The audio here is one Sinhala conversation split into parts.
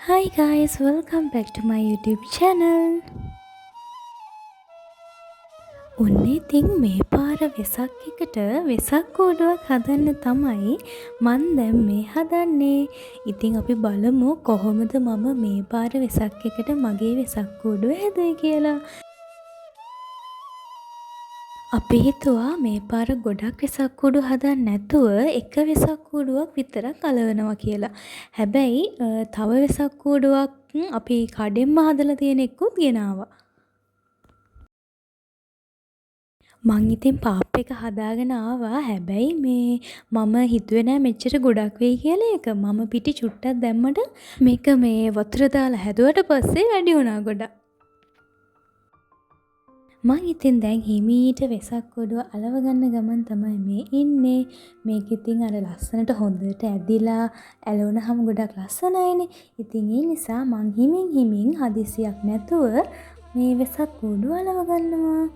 Hi guys, welcome back to my YouTube channel. ඔන්න ඉතින් මේ පාර වෙසක් එකට වෙසක් කූඩුවක් හදන්න තමයි මන් දැන් මේ හදන්නේ. ඉතින් අපි බලමු කොහොමද මම මේ පාර වෙසක් එකට මගේ වෙසක් කූඩුව හැදුවේ කියලා. අපි හිතුවා මේ පාර ගොඩක් වෙසක් කූඩු හදන්න නැතුව එක වෙසක් කූඩුවක් විතරක් අලවනවා කියලා. හැබැයි තව වෙසක් කූඩුවක් අපි කඩෙන්ම හදලා තියෙන එකකුත් ගෙනාවා. මං ඉතින් පාප් එක හදාගෙන ආවා. හැබැයි මම හිතුවේ නෑ මෙච්චර ගොඩක් වෙයි කියලා ඒක. මම පිටි චුට්ටක් දැම්මට මේක වතුර දාලා හැදුවට පස්සේ වැඩි වුණා ගොඩක්. මං ඉතින් දැන් හිමීට වෙසක් කූඩුව අලව ගන්න ගමන් තමයි මේ ඉන්නේ. මේක ඉතින් අර ලස්සනට හොඳට ඇදිලා ඇලවුනහම ගොඩක් ලස්සනයිනේ. ඉතින් ඒ නිසා මං හිමින් හදිසියක් නැතුව මේ වෙසක් කූඩුව අලව ගන්නවා.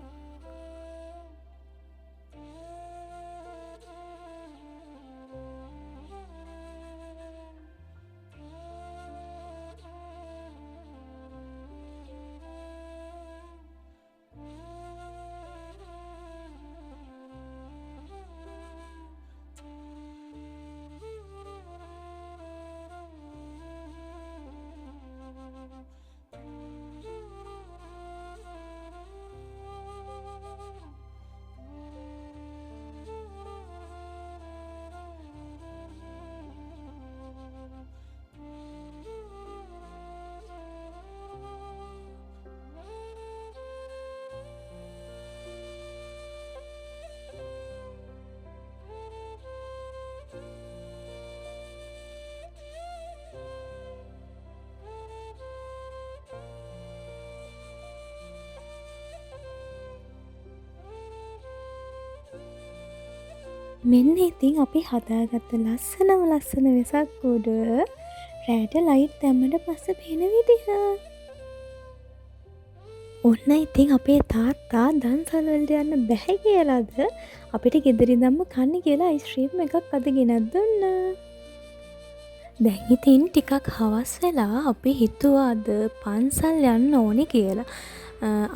මෙන්න ඉතින් අපි හදාගත්ත ලස්සන වෙසක් කූඩුව රෑට ලයිට් දැම්මට පස්සේ පේන විදිහ. ඔන්න ඉතින් අපේ තාත්තා දන්සල් වලට යන්න බැහැ කියලාද අපිට ගෙදර ඉඳන්ම කන්න කියලා අයිස්ක්‍රීම් එකක් අද ගෙනත් දුන්නා. දැන් ඉතින් ටිකක් හවස් වෙලා අපි හිතුවා අද පන්සල් යන්න ඕනේ කියලා.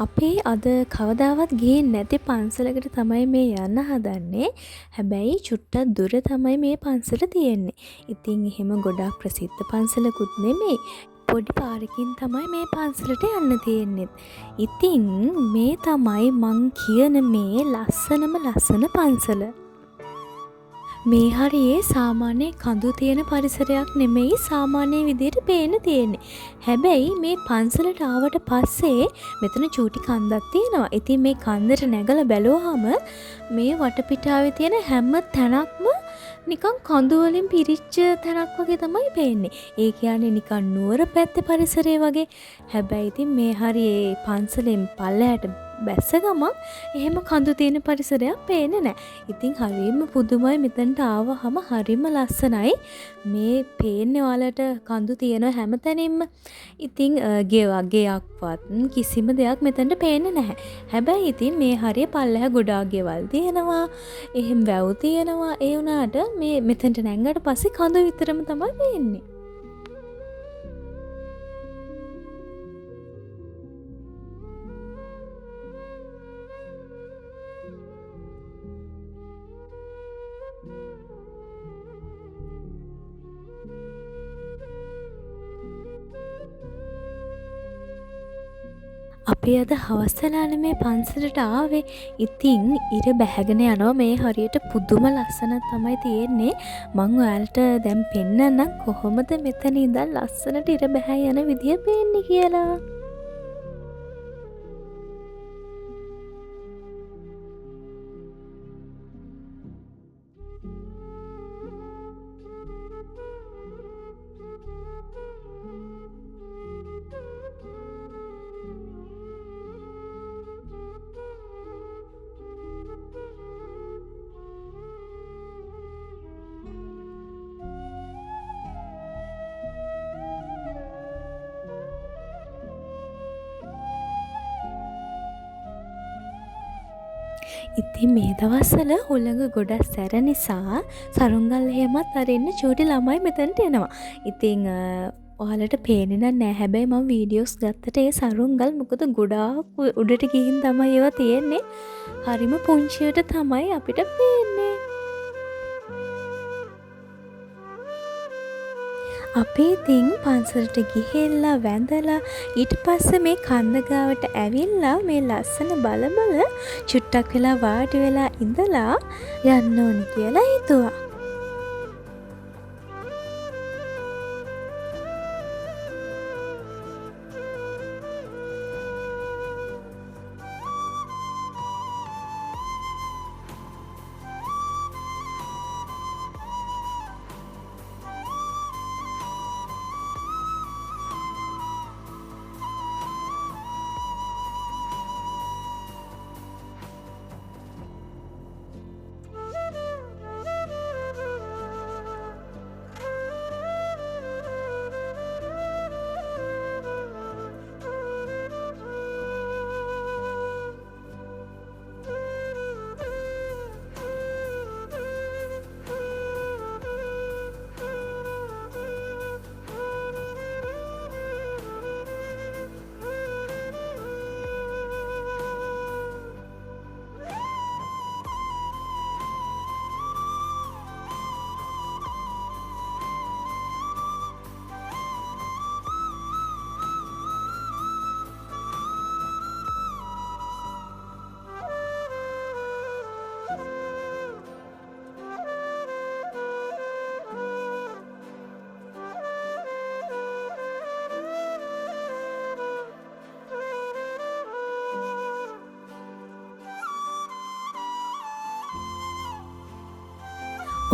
අපි අද කවදාවත් ගිහින් නැති පන්සලකට තමයි මේ යන්න හදන්නේ. හැබැයි චුට්ටක් දුර තමයි මේ පන්සල තියෙන්නේ. ඉතින් එහෙම ගොඩාක් ප්‍රසිද්ධ පන්සලකුත් නෙමෙයි. පොඩි පාරකින් තමයි මේ පන්සලට යන්න තියෙන්නේ. ඉතින් මේ තමයි මං කියන මේ ලස්සන පන්සල. මේ හරියේ සාමාන්‍ය කඳු තියෙන පරිසරයක් නෙමෙයි සාමාන්‍ය විදියට පේන්න තියෙන්නේ. හැබැයි මේ පන්සලට ආවට පස්සේ මෙතන චූටි කන්දක් තියෙනවා. ඉතින් මේ කන්දට නැගලා බැලුවාම මේ වටපිටාවේ තියෙන හැම තැනක්ම නිකන් කඳු වලින් පිරිච්ච තැනක් වගේ තමයි පේන්නේ. ඒ කියන්නේ නිකන් නුවර පැත්තේ පරිසරය වගේ. හැබැයි ඉතින් මේ හරියේ පන්සලෙන් පල්ලයට බැස්ස ගමන් එහෙම කඳු තියෙන පරිසරයක් පේන්නේ නැහැ. ඉතින් හරියම පුදුමයි මෙතනට ආවහම හරිම ලස්සනයි. මේ පේන්නේ ඔයාලට කඳු තියෙන හැම තැනින්ම. ඉතින් ගෙයක්වත් කිසිම දෙයක් මෙතනට පේන්නේ නැහැ. හැබැයි ඉතින් මේ හරිය පල්ලෙහා ගොඩාක් ගෙවල් තියෙනවා. එහෙම වැව් තියෙනවා. ඒ වුණාට මේ මෙතනට නැංගට පස්සේ කඳු විතරම තමයි පේන්නේ. අපි අද හවස් වෙලානේ මේ පන්සලට ආවේ. ඉතින් ඉර බැහැගෙන යනවා මේ හරියට පුදුම ලස්සනක් තමයි තියෙන්නේ. මං ඔයාලට දැන් පෙන්නන්නම් කොහොමද මෙතන ඉඳන් ලස්සනට ඉර බැහැ යන විදිය පේන්නේ කියලා. ඉතින් මේ දවස්වල හුළඟ ගොඩක් සැර නිසා සරුංගල් එහෙමත් අරින්න චූටි ළමයි මෙතනට එනවා. ඉතින් ඔයාලට පේන්නේ නැහැ. හැබැයි මම වීඩියෝස් ගත්තට ඒ සරුංගල් මොකද ගොඩාක් උඩට ගිහින් තමයි ඒවා තියෙන්නේ. හරිම පුංචියට තමයි අපිට පේන්නේ. අපි ඉතින් පන්සලට ගිහිල්ලා වැඳලා ඊට පස්සේ මේ කන්ද ගාවට ඇවිල්ලා මේ ලස්සන බල චුට්ටක් වෙලා වාඩි වෙලා ඉඳලා යන්න ඕනි කියලා හිතුවා.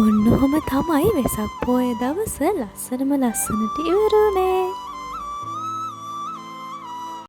ඔන්න ඔහොම තමයි වෙසක් පෝය දවස ලස්සනම ලස්සනට ඉවරුනේ.